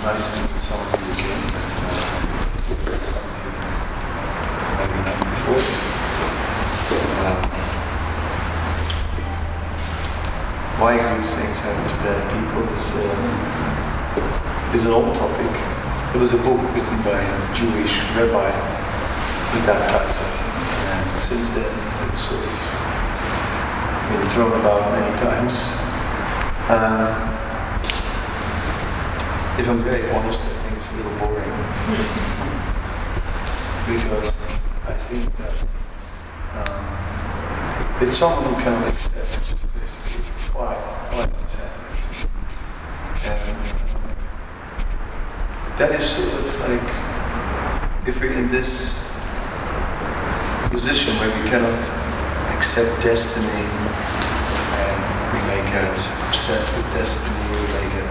nice to meet some of you again. Some of you maybe not before. Why good things happen to bad people is an old topic. There was a book written by a Jewish rabbi with that title, and since then it's sort of been thrown about many times. If I'm very honest, I think it's a little boring because I think that it's someone who cannot accept basically why is this happening to me, and that is sort of like if we're in this position where we cannot accept destiny and we may get upset with destiny, we may get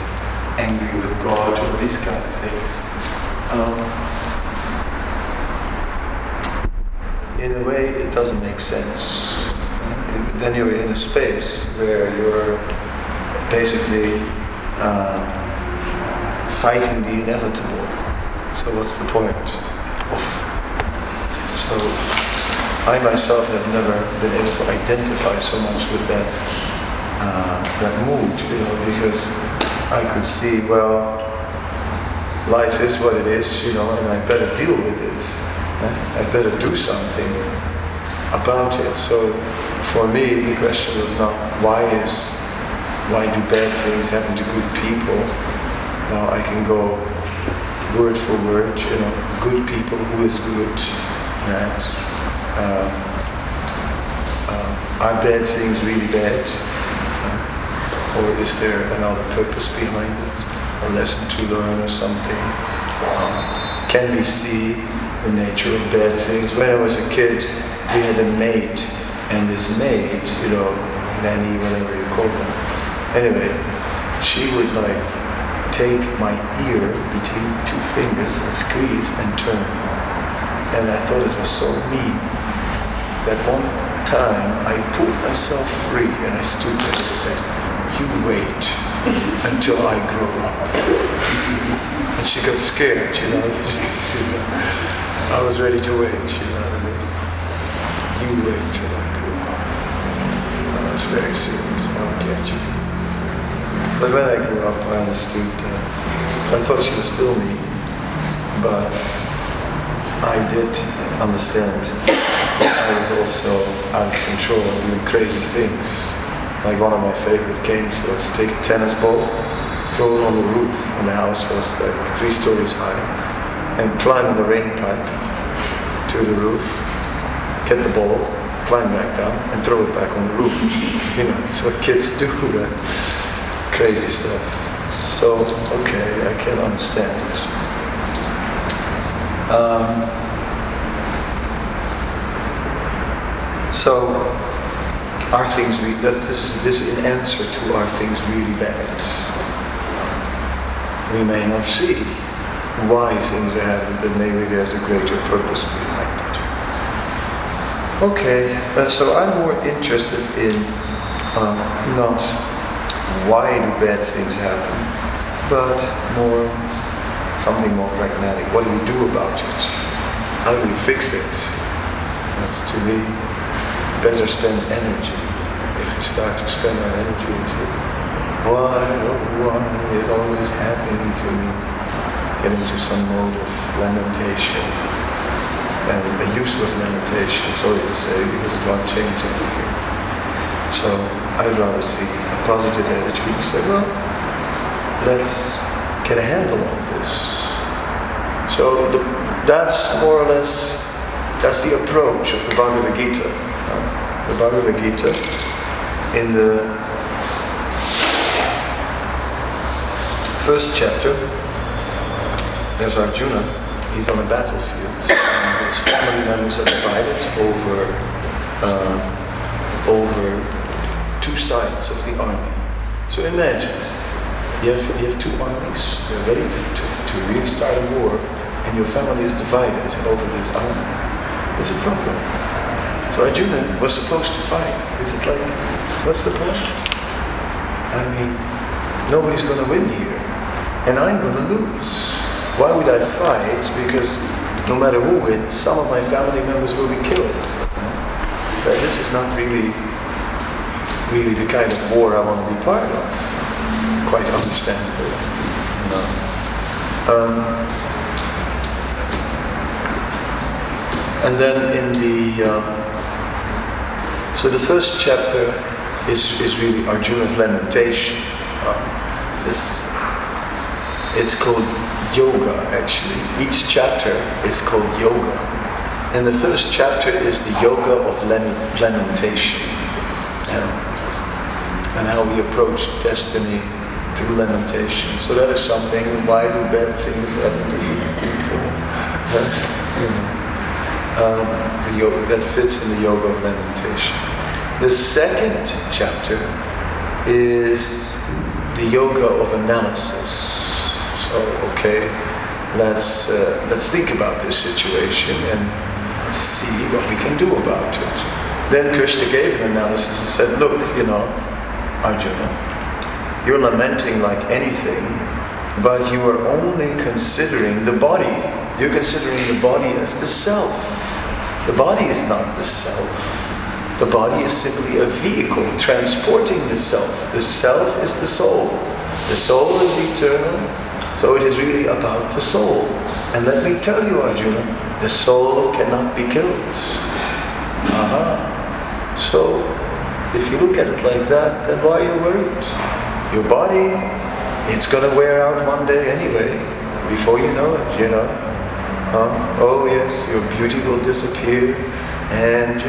angry with God or these kind of things. In a way, it doesn't make sense. Then you're in a space where you're basically fighting the inevitable. So what's the point of? So I myself have never been able to identify so much with that mood, because I could see, well, life is what it is, and I better deal with it. I better do something about it. So for me, the question was not why do bad things happen to good people? Now I can go word for word, good people, who is good, right? Are bad things really bad? Or is there another purpose behind it? A lesson to learn or something? Can we see the nature of bad things? When I was a kid, we had a maid, and this maid, nanny, whatever you call them. Anyway, she would take my ear between two fingers and squeeze and turn. And I thought it was so mean that one time I pulled myself free and I stood there and said, "You wait until I grow up." And she got scared, she could see that. I was ready to wait, what I mean? You wait till I grow up. I was very serious, I'll get you. But when I grew up, I understood that. I thought she was still me, but I did understand that I was also out of control and doing crazy things. Like one of my favorite games was take a tennis ball, throw it on the roof, and the house was 3 stories high, and climb on the rain pipe to the roof, get the ball, climb back down, and throw it back on the roof. It's what kids do, right? Crazy stuff. So, okay, I can understand it. So, are things this in answer to are things really bad? We may not see why things are happening, but maybe there's a greater purpose behind it. Okay, so I'm more interested in not why do bad things happen, but something more pragmatic. What do we do about it? How do we fix it? That's to me better spend energy. If we start to spend our energy into why is always happening to me, get into some mode of lamentation, and a useless lamentation, sorry to say, because it won't change anything. So I'd rather see a positive attitude and say, well, let's get a handle on this. So that's more or less, that's the approach of the Bhagavad-gita. The Bhagavad-gita, in the first chapter, there's Arjuna. He's on a battlefield, and his family members are divided over 2 sides of the army. So imagine, you have 2 armies, you're ready to really start a war, and your family is divided over this army. It's a problem. So Arjuna was supposed to fight. Is it what's the point? I mean, nobody's going to win here. and I'm going to lose. Why would I fight? Because no matter who wins, some of my family members will be killed. So this is not really the kind of war I want to be part of. Quite understandable. And then in so the first chapter is really Arjuna's lamentation. It's called yoga, actually. Each chapter is called yoga. And the first chapter is the yoga of lamentation. And how we approach destiny through lamentation. So that is something, why do bad things happen to people? That fits in the yoga of lamentation. The second chapter is the yoga of analysis. So, okay, let's think about this situation and see what we can do about it. Then Krishna gave an analysis and said, look, Arjuna, you're lamenting like anything, but you are only considering the body. You're considering the body as the self. The body is not the self. The body is simply a vehicle transporting the self. The self is the soul. The soul is eternal. So it is really about the soul. And let me tell you, Arjuna, the soul cannot be killed. So, if you look at it like that, then why are you worried? Your body, it's going to wear out one day anyway, before you know it, Oh yes, your beauty will disappear, and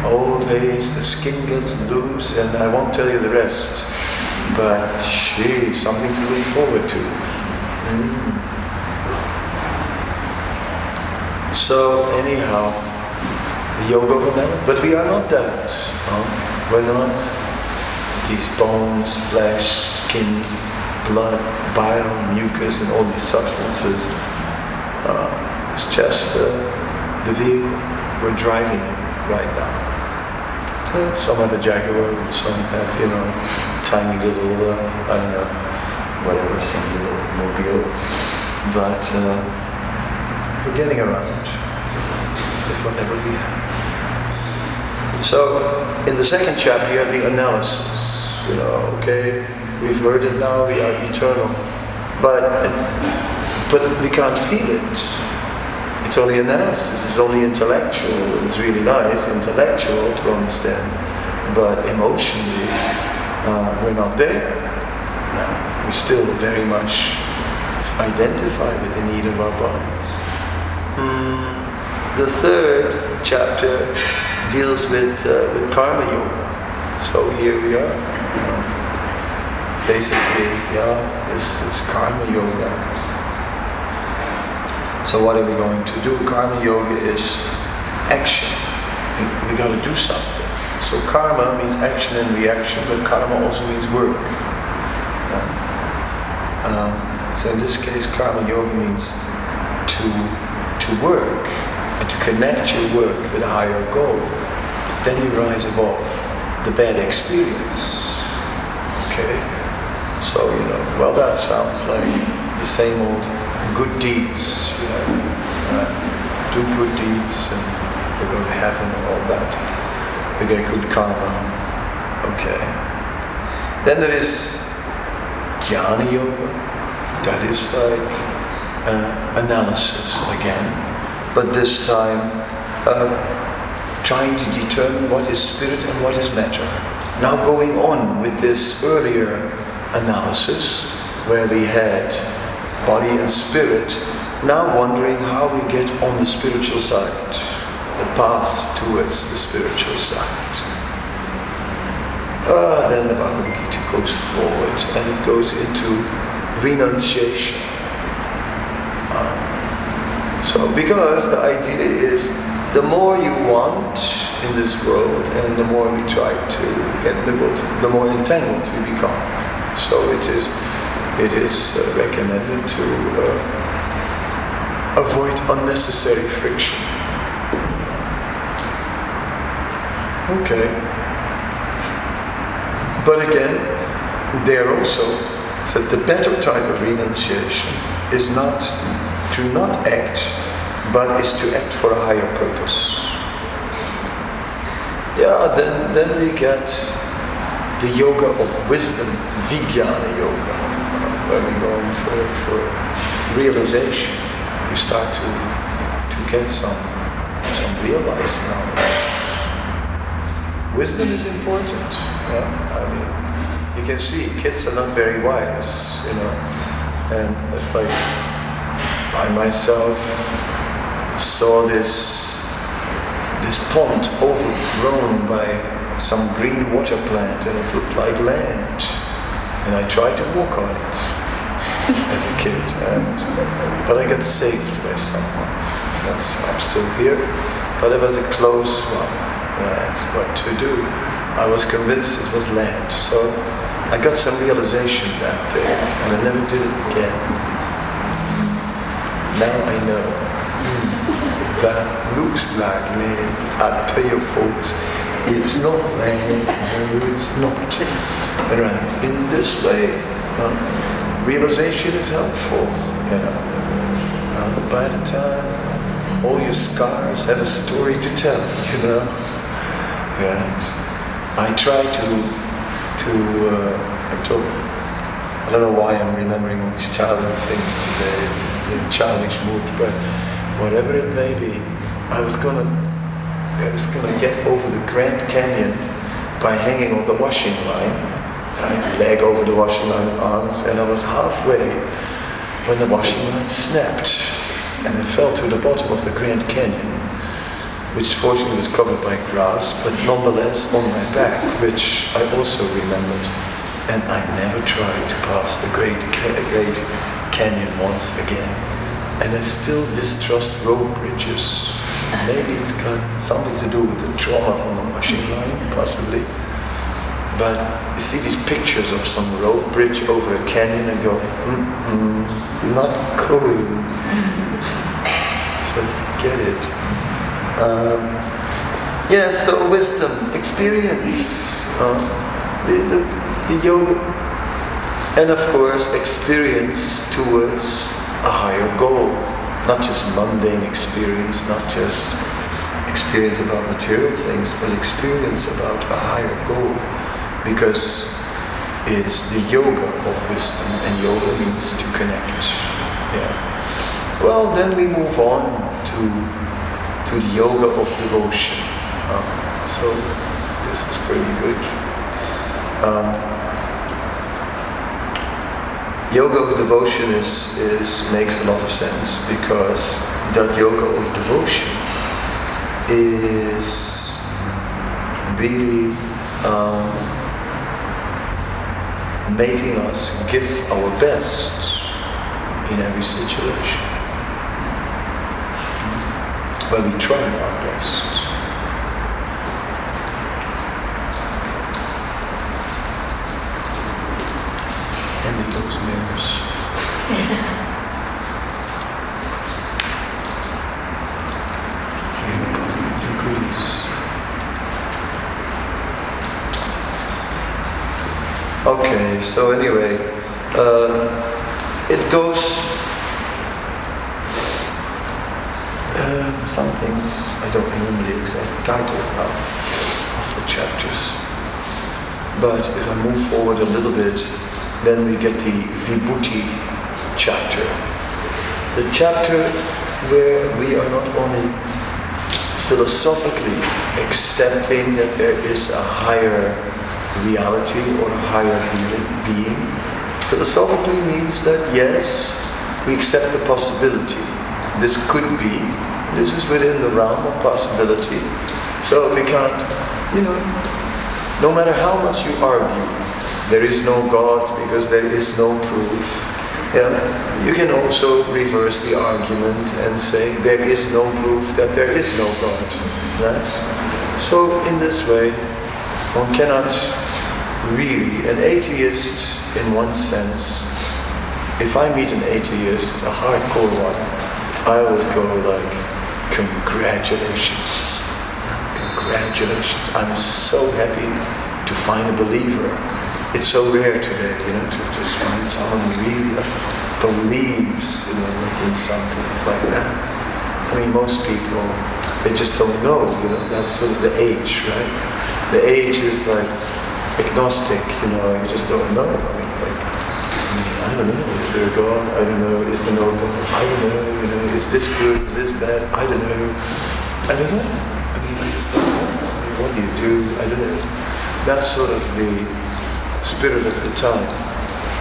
old age, the skin gets loose, and I won't tell you the rest. But, something to look forward to. So, anyhow, the yoga of analysis. But we are not that. We're not these bones, flesh, skin, blood, bile, mucus, and all these substances. It's just the vehicle. We're driving it right now. Some have a Jaguar, and some have, tiny little, whatever, some little mobile. But we're getting around with whatever we have. So, in the second chapter, you have the analysis. Okay, we've heard it now, we are eternal. But we can't feel it. It's only analysis, it's only intellectual. It's really nice, intellectual to understand. But emotionally, we're not there. We still very much identify with the need of our bodies. The third chapter deals with karma yoga. So here we are. Basically, this is karma yoga. So what are we going to do? Karma yoga is action. We got to do something. So karma means action and reaction, but karma also means work. So in this case, karma yoga means to work and to connect your work with a higher goal. Then you rise above the bad experience. Okay? So, that sounds like the same old good deeds, do good deeds and you go to heaven and all that. You get good karma. Okay. Then there is jnana yoga. That is like analysis again, but this time trying to determine what is spirit and what is matter. Now going on with this earlier analysis where we had body and spirit, now wondering how we get on the spiritual side, the path towards the spiritual side. Then the Bhagavad-gita goes forward and it goes into renunciation. So because the idea is the more you want in this world and the more we try to get in the world, the more entangled we become. So it is recommended to avoid unnecessary friction. Okay. But again, there also So the better type of renunciation is not to not act, but is to act for a higher purpose. Yeah, then we get the yoga of wisdom, Vijnana yoga, where we're going for realization. We start to get some realized knowledge. Wisdom is important. Yeah? I mean, you can see kids are not very wise, and it's like I myself saw this pond overgrown by some green water plant, and it looked like land, and I tried to walk on it as a kid, but I got saved by someone. I'm still here, but it was a close one, right? What to do? I was convinced it was land, so I got some realization that day, and I never did it again. Now I know. That looks like land. I tell you folks, it's not land. No, it's not. Right. In this way, realization is helpful. By the time all your scars have a story to tell. And I try to I don't know why I'm remembering all these childhood things today, in a childish mood, but whatever it may be, I was gonna get over the Grand Canyon by hanging on the washing line, right? Leg over the washing line, arms, and I was halfway when the washing line snapped, and it fell to the bottom of the Grand Canyon, which fortunately was covered by grass, but nonetheless on my back, which I also remembered. And I never tried to pass the Great Canyon once again. And I still distrust road bridges. Maybe it's got something to do with the trauma from the washing line, possibly. But you see these pictures of some road bridge over a canyon and go, not going. Forget it. So wisdom, experience, the yoga, and of course experience towards a higher goal, not just mundane experience, not just experience about material things, but experience about a higher goal, because it's the yoga of wisdom, and yoga means to connect. Well, then we move on to the yoga of devotion. So this is pretty good. Yoga of devotion makes a lot of sense, because that yoga of devotion is really making us give our best in every situation, where we try our best. Those mirrors. Here we go, the goodies. Okay, so anyway, it goes. Some things I don't remember the exact titles now of the chapters, but if I move forward a little bit, then we get the Vibhuti chapter. The chapter where we are not only philosophically accepting that there is a higher reality or a higher being. Philosophically means that yes, we accept the possibility. This could be, this is within the realm of possibility. So we can't, no matter how much you argue, there is no God because there is no proof. You can also reverse the argument and say there is no proof that there is no God. Right? So in this way, one cannot really, an atheist in one sense, if I meet an atheist, a hardcore one, I would go like, congratulations. Congratulations. I'm so happy to find a believer. it's so rare today, to just find someone who really believes, in something like that. I mean, most people, they just don't know, that's sort of the age, right? The age is like agnostic, you just don't know. I don't know, is there a God? I don't know, is there no God? I don't know, is this good, is this bad? I don't know. I don't know. I just don't know. What do you do? I don't know. That's sort of the spirit of the time.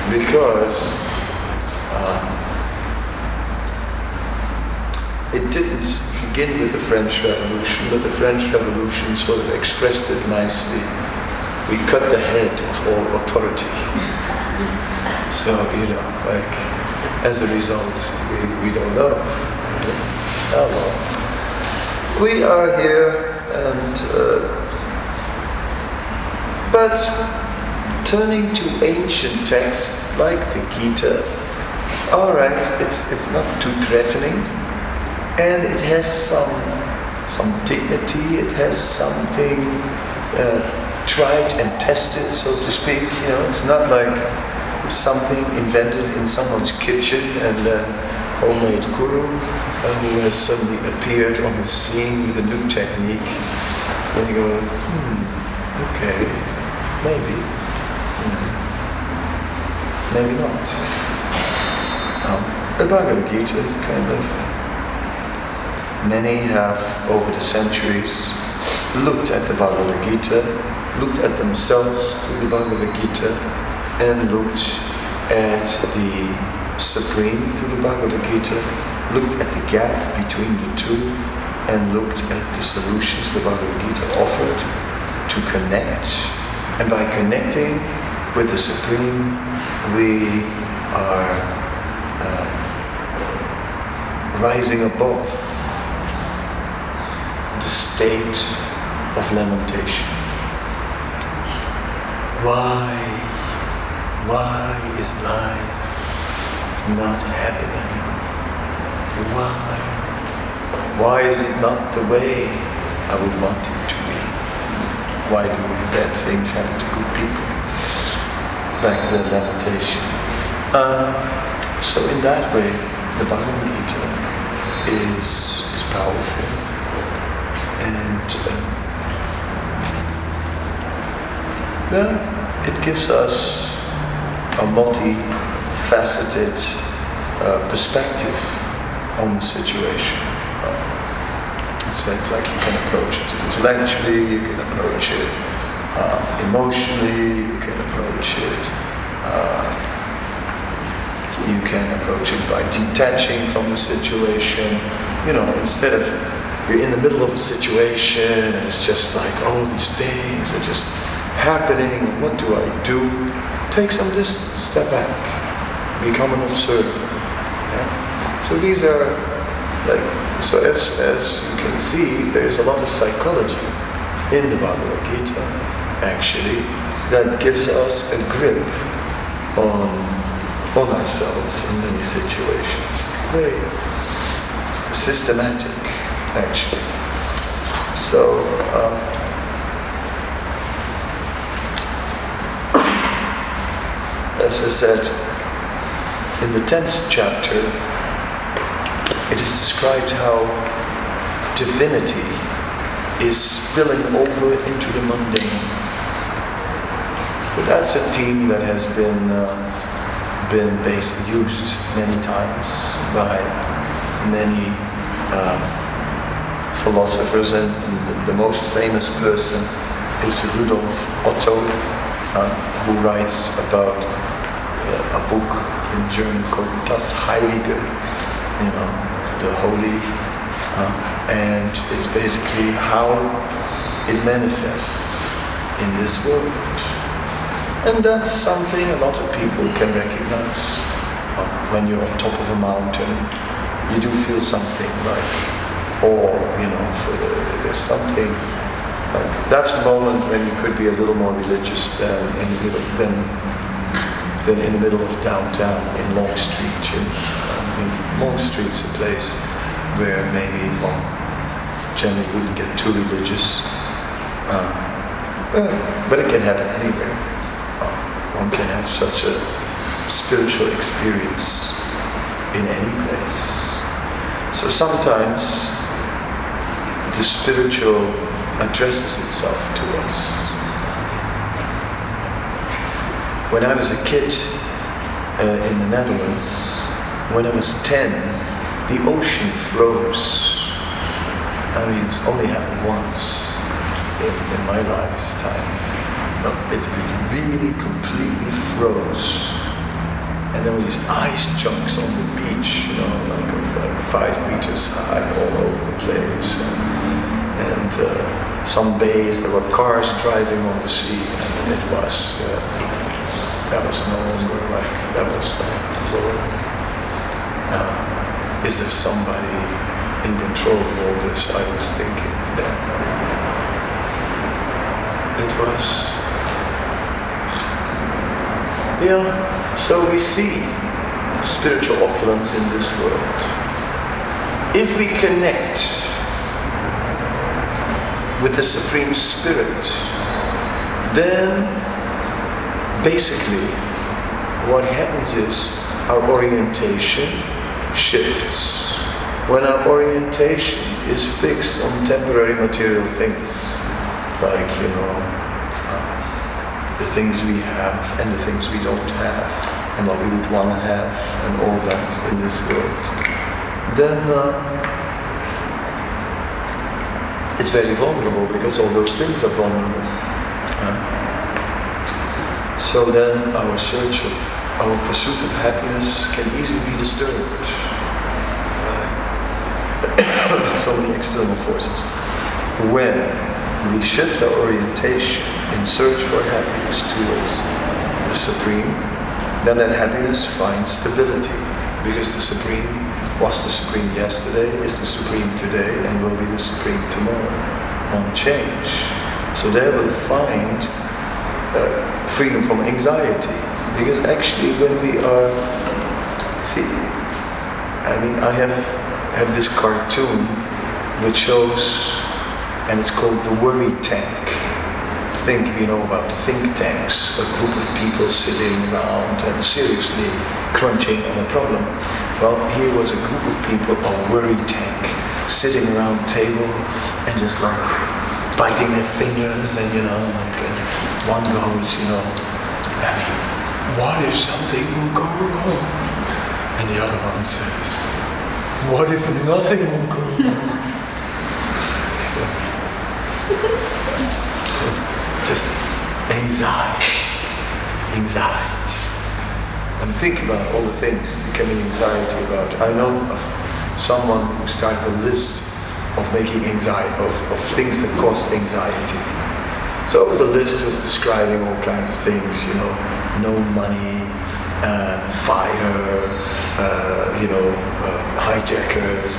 Because it didn't begin with the French Revolution, but the French Revolution sort of expressed it nicely. We cut the head of all authority. So, as a result, we don't know. Oh well. We are here, and but turning to ancient texts like the Gita, all right, it's not too threatening, and it has some dignity. It has something tried and tested, so to speak. It's not like something invented in someone's kitchen and then homemade guru who has suddenly appeared on the scene with a new technique. And you go, okay, maybe. Maybe not. The Bhagavad-gita, kind of, many have over the centuries looked at the Bhagavad-gita, looked at themselves through the Bhagavad-gita, and looked at the Supreme through the Bhagavad-gita, looked at the gap between the two, and looked at the solutions the Bhagavad-gita offered to connect. And by connecting with the Supreme, we are rising above the state of lamentation. Why is life not happening? Why is it not the way I would want it to be? Why do bad things happen to good people? Back to the lamentation. So in that way, the Bhagavad-gita is powerful, and it gives us a multifaceted perspective on the situation. It's like you can approach it intellectually, you can approach it emotionally, you can approach it by detaching from the situation. Instead of you're in the middle of a situation and it's just like all these things are just happening, what do I do? Take some distance, step back, become an observer. Yeah? So these are as you can see, there's a lot of psychology in the Bhagavad-gita, actually, that gives us a grip on ourselves in many situations. Very systematic, actually. So, as I said, in the 10th chapter, it is described how divinity is spilling over into the mundane. So that's a theme that has been used many times by many philosophers, and the most famous person is Rudolf Otto, who writes about a book in German called Das Heilige, the holy, and it's basically how it manifests in this world. And that's something a lot of people can recognize. When you're on top of a mountain, you do feel something like awe, there's something. That's the moment when you could be a little more religious than in the middle of downtown in Long Street. Long Street's a place where maybe generally wouldn't get too religious, but it can happen anywhere. one can have such a spiritual experience in any place. So sometimes the spiritual addresses itself to us. When I was a kid in the Netherlands, when I was 10, the ocean froze. I mean, it's only happened once in my lifetime. But it really completely froze. And there were these ice chunks on the beach, like 5 meters high all over the place. And some bays, there were cars driving on the sea, and it was, that was no longer like, that was like, whoa. Is there somebody in control of all this? I was thinking then. It was, so we see spiritual opulence in this world. If we connect with the Supreme Spirit, then basically what happens is our orientation shifts. When our orientation is fixed on temporary material things, like, the things we have and the things we don't have, and what we would want to have, and all that in this world, then it's very vulnerable, because all those things are vulnerable. So then our pursuit of happiness can easily be disturbed by so many external forces. When we shift our orientation in search for happiness towards the Supreme, then that happiness finds stability, because the Supreme was the Supreme yesterday, is the Supreme today, and will be the Supreme tomorrow. Won't change. So there we'll find freedom from anxiety. Because actually when we are, I have this cartoon which shows, and it's called the worry tank. Think, about think tanks, a group of people sitting around and seriously crunching on a problem. Well, here was a group of people, a worry tank, sitting around a table and just like biting their fingers, and and one goes, what if something will go wrong? And the other one says, what if nothing will go wrong? Just anxiety. And think about all the things you can be anxiety about. I know of someone who started a list of making anxiety, of things that cause anxiety. So the list was describing all kinds of things, no money, fire, hijackers,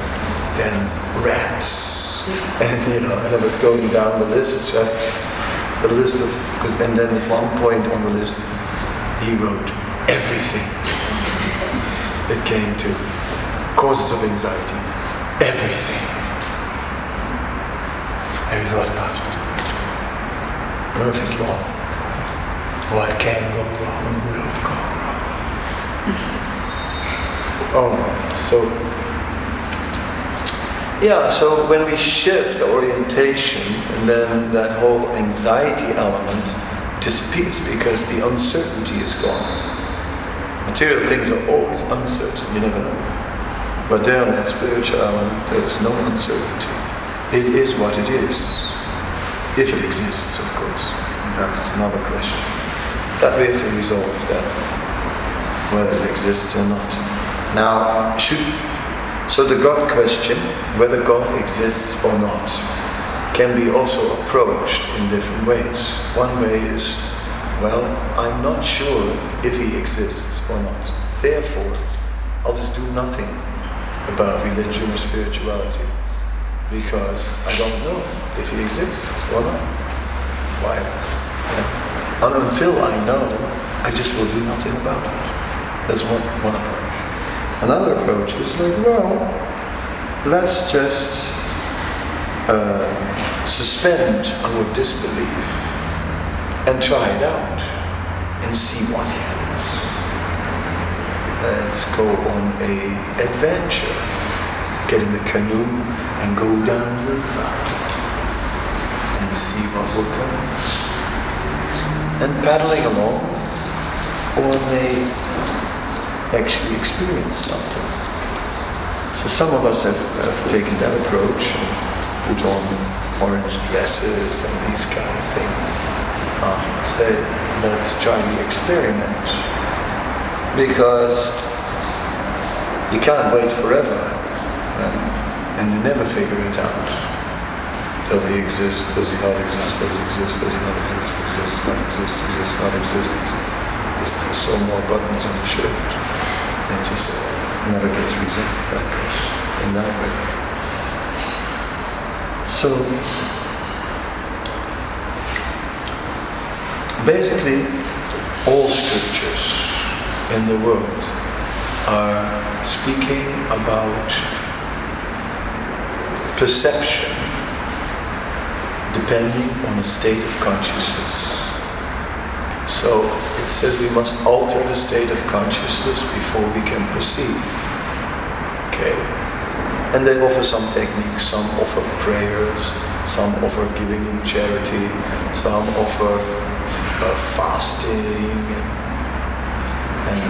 then rats, and I was going down the list, the list of, and then at one point on the list, he wrote everything that came to causes of anxiety, everything. Have you thought about it? Murphy's Law. What can go wrong will go wrong. So when we shift the orientation, and then that whole anxiety element disappears, because the uncertainty is gone. Material things are always uncertain, you never know. But there on that spiritual element, there is no uncertainty. It is what it is. If it exists, of course. That's another question. That we have to resolve then, whether it exists or not. Now, so the God question, whether God exists or not, can be also approached in different ways. One way is, well, I'm not sure if he exists or not. Therefore, I'll just do nothing about religion or spirituality, because I don't know if he exists or not. Why? And until I know, I just will do nothing about it. That's one approach. Another approach is like, well, let's just suspend our disbelief and try it out and see what happens. Let's go on an adventure. Get in the canoe and go down the river and see what will come. And paddling along, one may actually experience something. So some of us have taken that approach and put on orange dresses and these kind of things. Say, let's try the experiment. Because you can't wait forever. And you never figure it out. Does he exist? Does he not exist? Does he exist? Does he not exist? Exist, not exist, exist, not exist. Just sew more buttons on the shirt. And it just never gets resolved. That goes in that way. So basically, all scriptures in the world are speaking about perception depending on a state of consciousness. So it says we must alter the state of consciousness before we can perceive. Okay? And they offer some techniques, some offer prayers, some offer giving in charity, some offer fasting and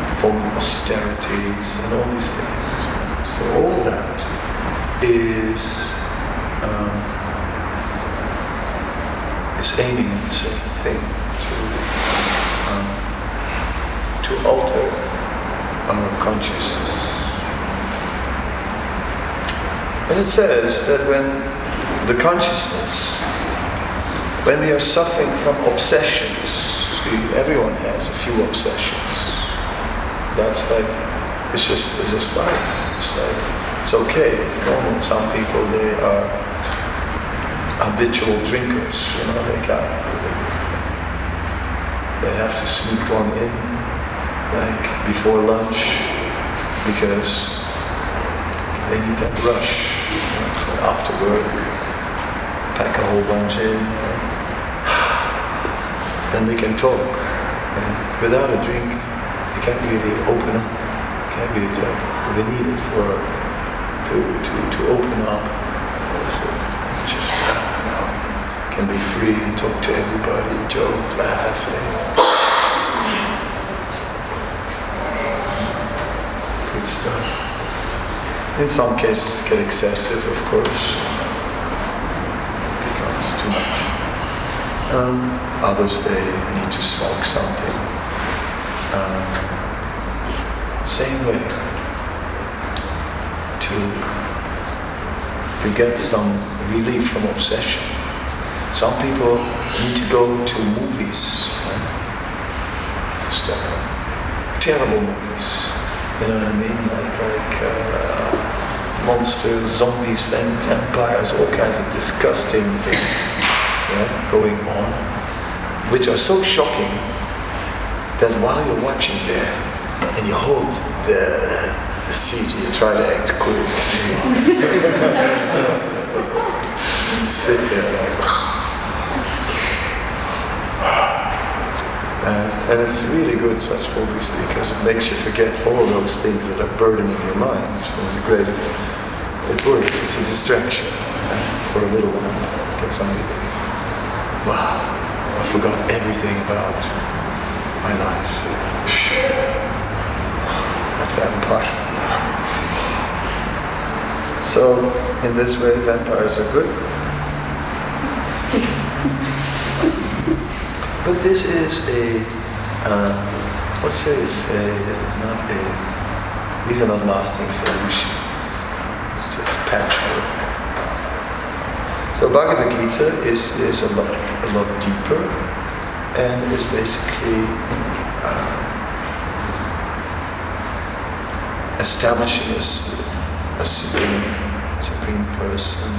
performing austerities and all these things. So all that is aiming at the same thing, to alter our consciousness. And it says that when the consciousness, when we are suffering from obsessions, everyone has a few obsessions. That's like, it's just life. It's like, it's okay, it's normal. Some people, they are habitual drinkers, they can't do this. They have to sneak one in, like before lunch, because they need that rush. After work, pack a whole bunch in, then they can talk. And without a drink, they can't really open up, can't really talk. They need it to open up. Just can be free and talk to everybody, joke, laugh. Good stuff. In some cases it gets excessive, of course. It becomes too much. Others, they need to smoke something. Same way. To get some relief from obsession. Some people need to go to movies, right? To step up. Terrible movies, you know what I mean? Like monsters, zombies, vampires, all kinds of disgusting things, going on, which are so shocking that while you're watching there, and you hold the seat, you try to act cool. So, sit there like. And it's really good, such movies, because it makes you forget all those things that are burdening your mind. It works, it's a distraction for a little while. Get somebody there. Wow, I forgot everything about my life. That vampire. So, in this way, vampires are good. But this is these are not lasting solutions. It's just patchwork. So Bhagavad-gita is a lot deeper and is basically establishing a supreme person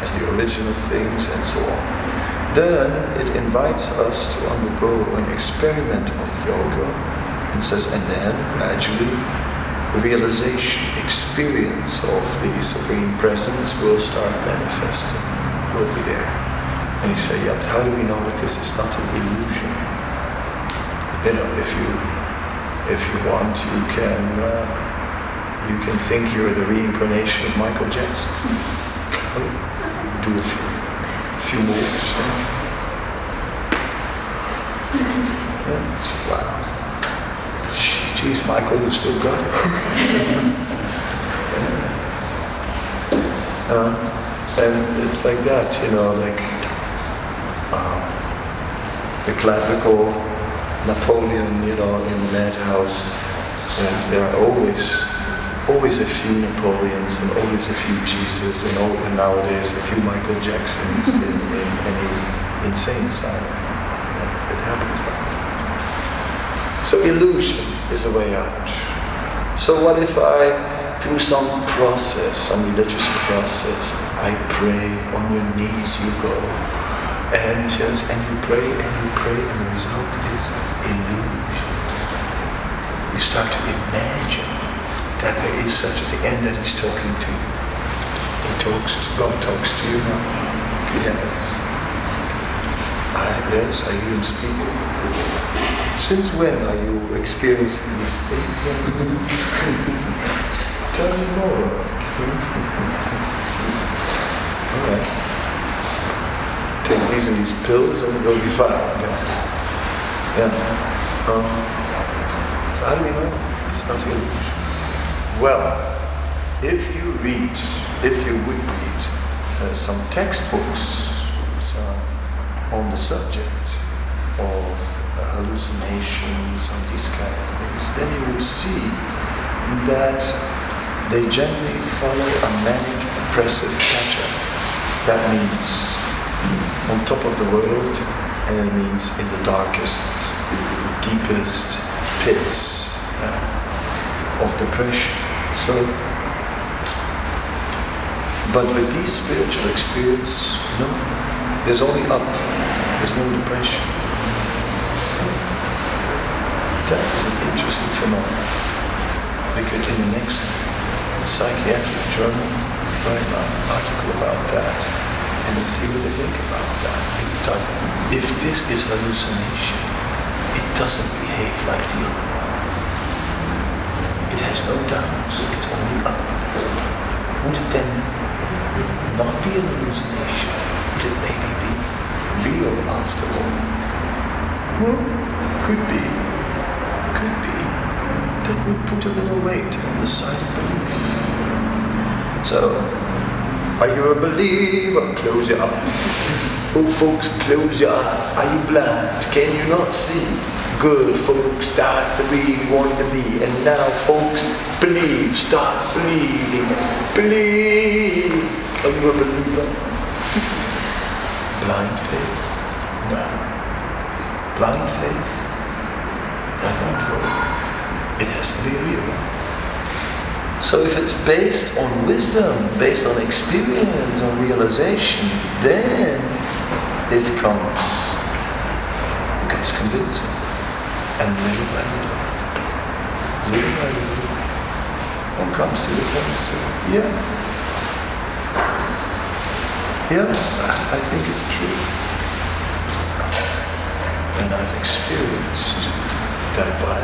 as the origin of things and so on. Then it invites us to undergo an experiment of yoga and says, and then gradually realization, experience of the Supreme Presence will start manifesting, will be there. And you say, yeah, but how do we know that this is not an illusion? You know, if you want, you can think you're the reincarnation of Michael Jackson. Do a few moves. Yeah, so, wow. Geez, Michael, you still got it. And it's like that, you know, like the classical Napoleon, you know, in the madhouse. There are always a few Napoleons and always a few Jesus and nowadays a few Michael Jacksons in any insane asylum. It happens like that. So illusion is a way out. So what if I, through some process, some religious process, I pray, on your knees you go, and you pray, and the result is illusion. You start to imagine that there is such a thing, and that He's talking to you. God talks to you now. Yes, I hear Him speak. Since when are you experiencing these things? Tell me more. Let's see. All right. Take these and these pills and it'll be fine. Yeah. How do we know? It's not illusion. Well, if you would read some textbooks on the subject of hallucinations and these kind of things, then you would see that they generally follow a manic oppressive pattern. That means on top of the world, and it means in the darkest, deepest pits of depression. So, but with these spiritual experience, no, there's only up, there's no depression. That is an interesting phenomenon. Because in the next psychiatric journal, write an article about that and see what they think about that. If this is hallucination, it doesn't behave like the other ones. It has no downs, it's only up. Would it then not be an hallucination? Would it maybe be real after all? Well, could be. That would put a little weight on the side of belief. So, are you a believer? Close your eyes. Oh folks, close your eyes. Are you blind? Can you not see? Good folks, that's the way we want to be. And now folks, believe, start believing. Believe. Are you a believer? Blind faith? No. Blind faith? That won't work. It has to be real. So if it's based on wisdom, based on experience, on realization, then it becomes convincing. And little by little, one comes to the point and says, yeah, I think it's true. And I've experienced that by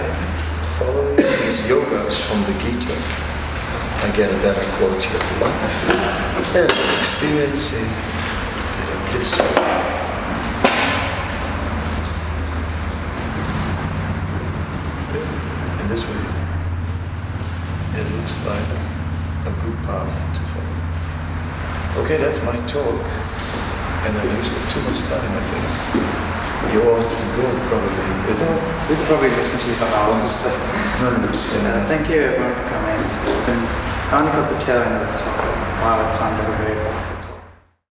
following these yogas from the Gita, I get a better quality of life. And experiencing it in this way. In this way, it looks like a good path to follow. Okay, that's my talk. And I've used too much time, I think. You all good, probably, isn't it? We could probably listen to you for hours. Thank you everyone for coming. I only got the tail end of the talk. Wow, it sounded very powerful.